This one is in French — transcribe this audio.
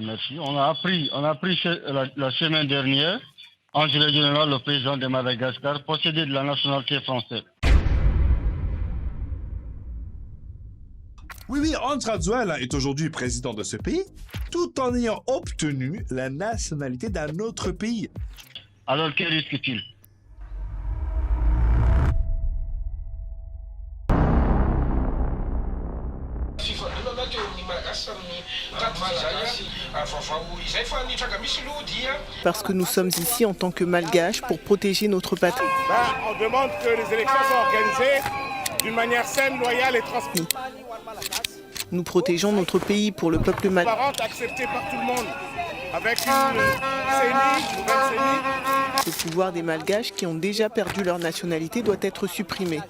Merci. On a appris la semaine dernière, Angela General, le président de Madagascar, possédait de la nationalité française. Oui, Hans Radziwiłł est aujourd'hui président de ce pays, tout en ayant obtenu la nationalité d'un autre pays. Alors, quel risque-t-il? Parce que nous sommes ici en tant que Malgaches pour protéger notre patrie. On demande que les élections soient organisées d'une manière saine, loyale et transparente. Nous protégeons notre pays pour le peuple malgache. Acceptée par tout le monde, avec une nouvelle CENI. Le pouvoir des Malgaches qui ont déjà perdu leur nationalité doit être supprimé.